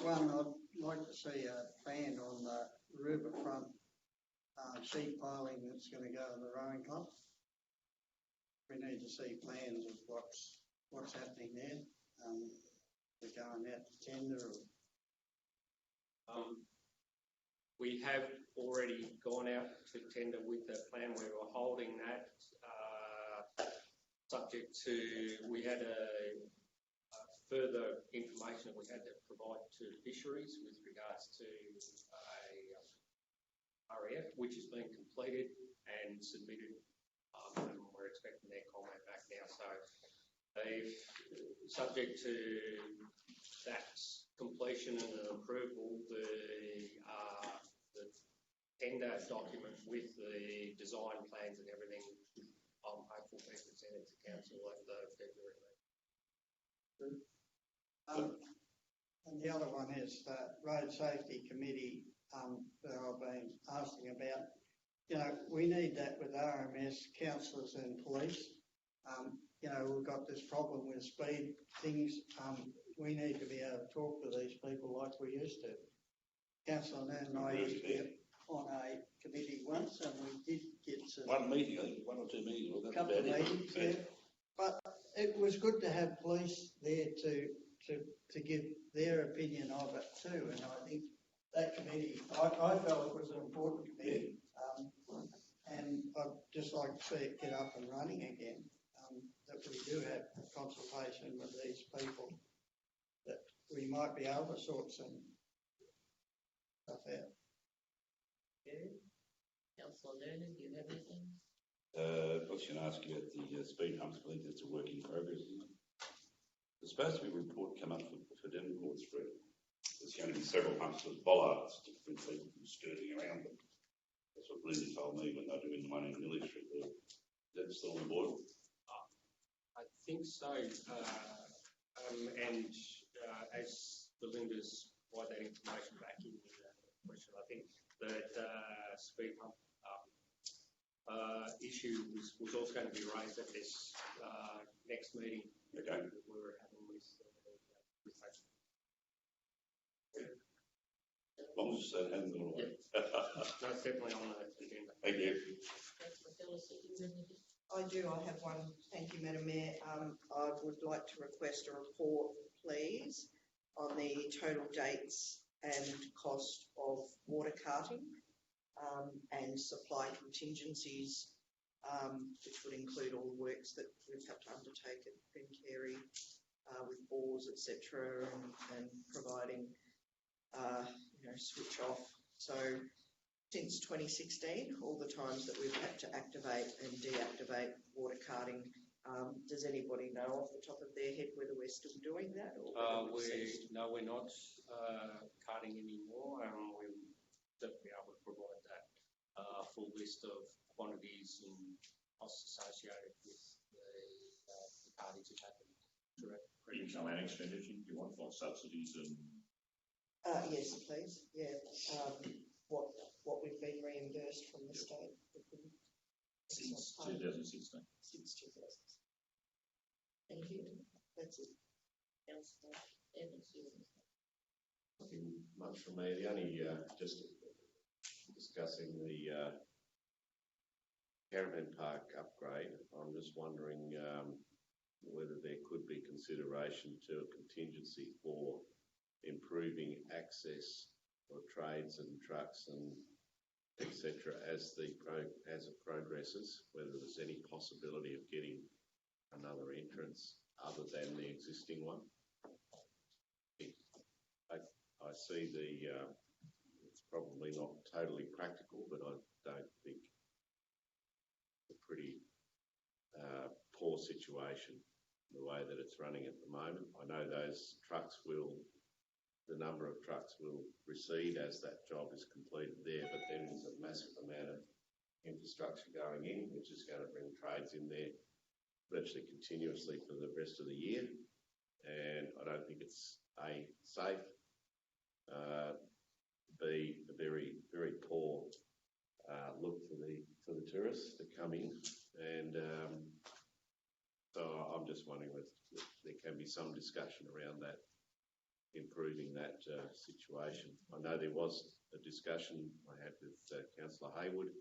Speaker 7: One, I'd like to see a plan on the riverfront sheet piling that's going to go to the rowing club. We need to see plans of what's happening there. We're going out to tender.
Speaker 9: We have already gone out to tender with the plan. We were holding that subject to, we had a further information that we had to provide to fisheries with regards to a REF, which has been completed and submitted, and we're expecting their comment back now. So if subject to that completion and an approval, the tender document with the design plans and everything, I'm hopeful we presented to council at the February meeting.
Speaker 7: And the other one is the Road Safety Committee that I've been asking about. You know, we need that with RMS, councillors and police. You know, we've got this problem with speed things. We need to be able to talk to these people like we used to. Councillor Nan and I used to be on a committee once, and we did get some...
Speaker 3: One meeting, I think, one or two meetings.
Speaker 7: A couple of meetings, yeah. But it was good to have police there to give their opinion of it too, and I think that committee, I felt it was an important committee, and I'd just like to see it get up and running again, that we do have consultation with these people, that we might be able to sort some stuff out.
Speaker 2: Councillor Lerner, do you have anything?
Speaker 3: I was going to ask you about the speed humps. I think that's a work in progress, isn't it? There's supposed to be a report come up for Denverport Street. There's going to be several humps with bollards to prevent people from skirting around them. That's what Linda told me when they're doing the one in Millie Street there. Is that still on board?
Speaker 9: I think so, and as Belinda's provide that information back in the question, I think that speed hump issue was also going to be raised at this next meeting that we were having with
Speaker 3: As long as it hasn't gone away.
Speaker 9: No, it's definitely on the agenda.
Speaker 3: Thank you.
Speaker 5: I do. I have one. Thank you, Madam Mayor. I would like to request a report, please, on the total dates and cost of water carting and supply contingencies, which would include all the works that we've had to undertake at Carey with bores, etc., and providing, switch off. So since 2016, all the times that we've had to activate and deactivate water carting, does anybody know off the top of their head whether we're still doing that? Or
Speaker 9: No, we're not carting anymore. We'll definitely be able to provide that full list of quantities and costs associated with the cartage that happened.
Speaker 1: Income and expenditure, you want like subsidies and...
Speaker 5: Yes, please. Yeah. What we've been reimbursed from the state
Speaker 1: since 2016.
Speaker 5: Since 2016. Thank you. That's it.
Speaker 2: Councillor Evans,
Speaker 10: Nothing much from me. The only just discussing the caravan park upgrade. I'm just wondering whether there could be consideration to a contingency for improving access for trades and trucks and etc. as it progresses. Whether there's any possibility of getting another entrance other than the existing one. I see it's probably not totally practical, but I don't think it's a pretty poor situation the way that it's running at the moment. I know those the number of trucks will recede as that job is completed there, but there is a massive amount of infrastructure going in, which is going to bring trades in there virtually continuously for the rest of the year. And I don't think it's A, safe, B, a very, very poor look for the tourists that come in. And so I'm just wondering if there can be some discussion around that, improving that situation. I know there was a discussion I had with Councillor Haywood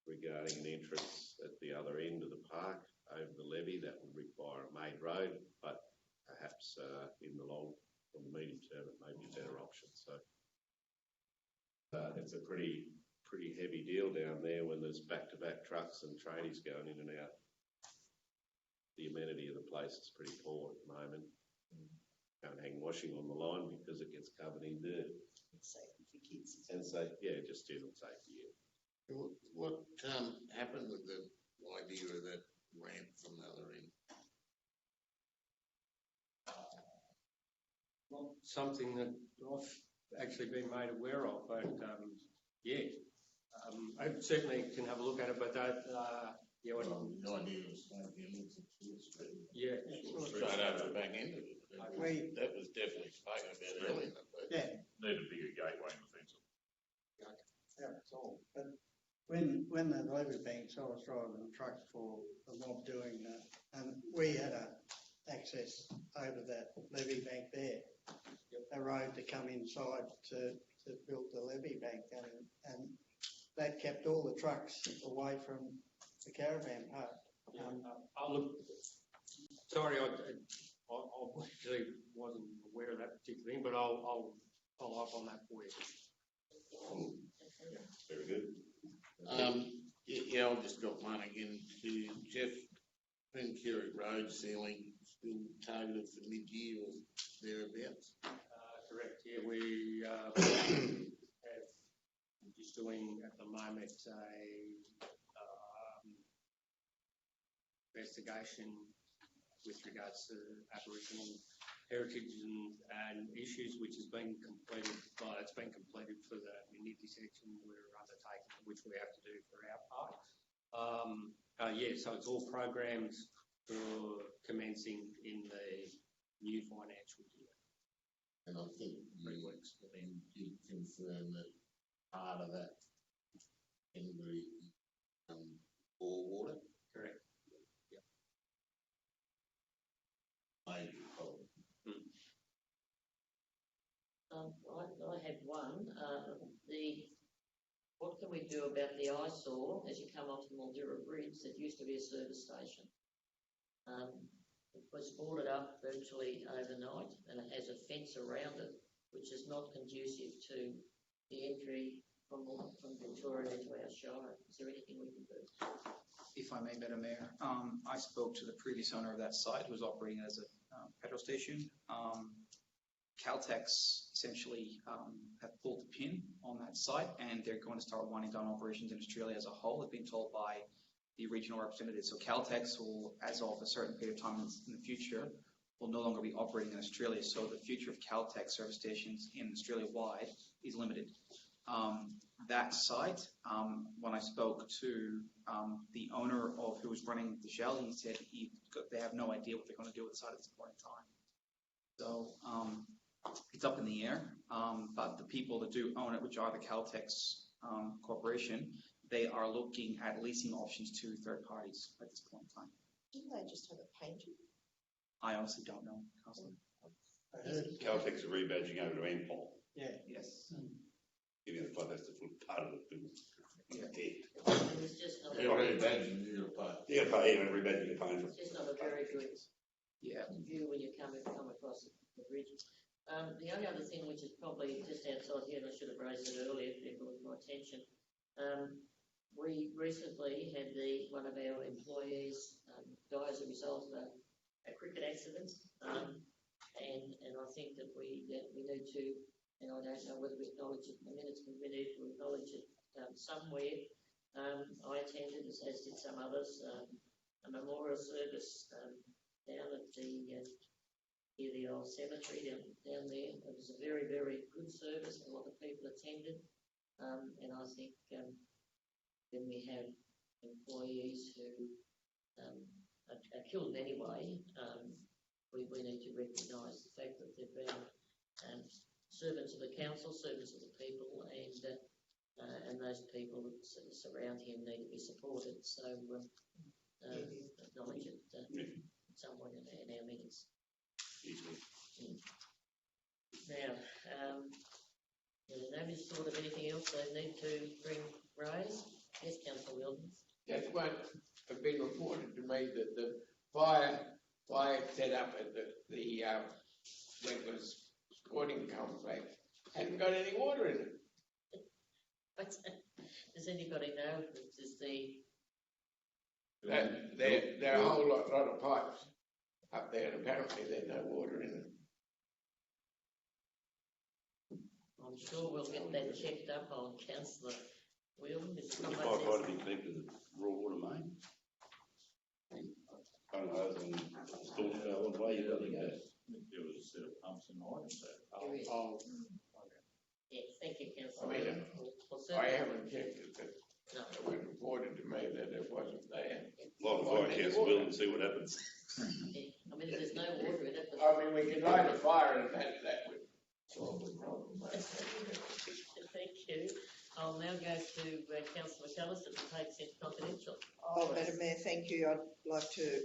Speaker 10: regarding an entrance at the other end of the park over the levee that would require a main road, but perhaps in the long or medium term it may be a better option. So it's a pretty heavy deal down there when there's back-to-back trucks and tradies going in and out. The amenity of the place is pretty poor at the moment. Can't hang washing on the line because it gets covered in dirt.
Speaker 5: It's safety for kids.
Speaker 10: And so, yeah, just general safety, yeah.
Speaker 8: What happened with the idea of that ramp from the other end?
Speaker 9: Not something that I've actually been made aware of, but I certainly can have a look at it, but that,
Speaker 8: The idea was straight
Speaker 6: over the back end of it.
Speaker 7: That
Speaker 6: was definitely spoken about earlier.
Speaker 7: Yeah,
Speaker 1: Need a bigger gateway in the fence.
Speaker 7: that's all. But when the levy banks, I was driving a truck for the mob doing that, and we had access over that levy bank there, a road to come inside to build the levy bank, and that kept all the trucks away from the caravan park.
Speaker 9: I'll look. Sorry, I actually wasn't aware of that particular thing, but I'll follow up on that for you.
Speaker 3: Very good.
Speaker 8: I've just got one again to Jeff. Penkerry Road ceiling still targeted for mid-year or thereabouts.
Speaker 9: Correct. Yeah, we have just doing at the moment a investigation with regards to Aboriginal heritage and issues, which has been completed. It's been completed for the Unity section we're undertaking, which we have to do for our part. So it's all programs for commencing in the new financial year.
Speaker 8: And I think you did confirm that part of that can be bore water.
Speaker 9: Correct.
Speaker 8: Major problem.
Speaker 2: I had one. What can we do about the eyesore as you come onto the Mildura Bridge that used to be a service station? It was boarded up virtually overnight, and it has a fence around it, which is not conducive to the entry from Victoria into our shire. Is there anything we can do?
Speaker 11: If I may, Madam Mayor, I spoke to the previous owner of that site, who was operating as a petrol station. Caltex essentially have pulled the pin on that site, and they're going to start winding down operations in Australia as a whole. I've been told by the regional representative. So Caltex will, as of a certain period of time in the future, will no longer be operating in Australia. So the future of Caltex service stations in Australia-wide is limited. That site, when I spoke to the owner of who was running the Shell, he said they have no idea what they're going to do with the site at this point in time. So it's up in the air, but the people that do own it, which are the Caltex Corporation, they are looking at leasing options to third parties at this point in time.
Speaker 5: Didn't they just have it painted?
Speaker 11: I honestly don't know, Councillor.
Speaker 3: Caltex are rebadging over to Ampol.
Speaker 7: Yeah.
Speaker 11: Yes.
Speaker 3: Giving the club has to put part of it to
Speaker 2: It's just not
Speaker 8: You got to pay.
Speaker 3: You got to pay, rebadging, you're paying for it.
Speaker 2: It's just not a very good
Speaker 11: Yeah.
Speaker 2: view when you come across the bridge. The only other thing, which is probably just outside here, and I should have raised it earlier if it was my attention, we recently had one of our employees die as a result of a cricket accident, and I think that we need to, and I don't know whether we acknowledge it in the minutes, but we need to acknowledge it somewhere. I attended, as did some others, a memorial service down at the old cemetery down there. It was a very, very good service. A lot of people attended, and I think when we have employees who are killed in any way, we need to recognise the fact that they've been servants of the council, servants of the people, and those people that surround him need to be supported. So acknowledge it somewhere in our minutes. Now, nobody's thought of anything else they need to raise? Yes, Councillor Wildens.
Speaker 6: Just one, have been reported to me that the fire set up at the Wembos sporting complex hadn't got any water in it.
Speaker 2: Does anybody know if there's
Speaker 6: There are a whole lot of pipes up there, and apparently there's no water in them.
Speaker 2: I'm sure we'll get that checked up on Councillor Wildens.
Speaker 3: Quite a big thing to the raw water main. I don't know, and the storm fell one way, you don't think that.
Speaker 1: There was a set of pumps in items there.
Speaker 2: Yeah, thank you,
Speaker 6: I
Speaker 2: Councillor.
Speaker 6: mean, I haven't checked it, but it was reported to me that it wasn't there.
Speaker 3: Light a fire, Council Bill, and see what happens.
Speaker 2: I mean, if there's no water in it. But
Speaker 6: I mean, we could light a fire and that would solve the problem.
Speaker 2: Thank you. I'll now go to Councillor McAllister to take sense confidential.
Speaker 5: Madam Mayor, thank you. I'd like to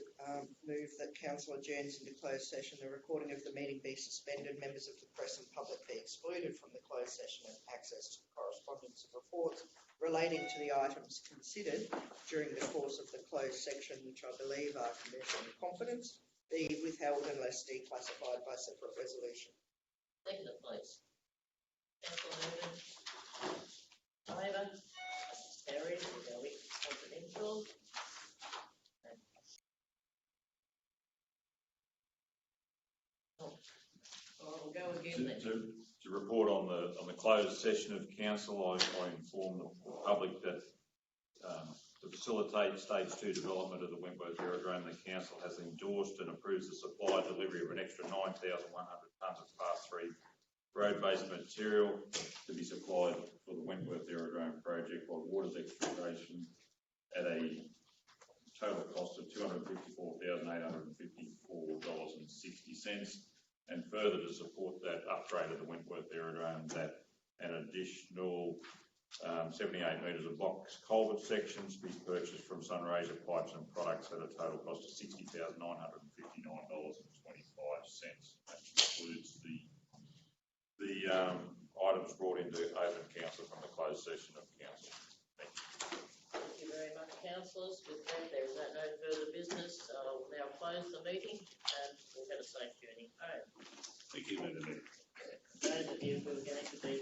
Speaker 5: move that council adjourns into closed session. The recording of the meeting be suspended. Members of the press and public be excluded from the closed session and access to the correspondence of reports relating to the items considered during the course of the closed section, which I believe are commercial in confidence, be withheld unless declassified by separate resolution.
Speaker 2: Second, please. Councillor Newman. Favour? Carried. Going confidential. I'll go again then.
Speaker 1: To report on the closed session of council, I inform the public that to facilitate stage 2 development of the Wembos Aerodrome, the council has endorsed and approves the supply and delivery of an extra 9,100 tonnes of Class 3 road-based material to be supplied for the Wentworth Aerodrome project by Waters Exploration at a total cost of $254,854.60, and further to support that upgrade of the Wentworth Aerodrome, that an additional 78 metres of box culvert sections be purchased from Sunraysia Pipes and Products at a total cost of $60,959.25. That includes the items brought into open council from the closed session of council. Thank you.
Speaker 2: Thank you very much, councillors. With that, there is no further business. I'll now close the meeting and we'll have a safe journey home.
Speaker 3: Thank you, Madam Mayor.
Speaker 2: Those of you who are going to be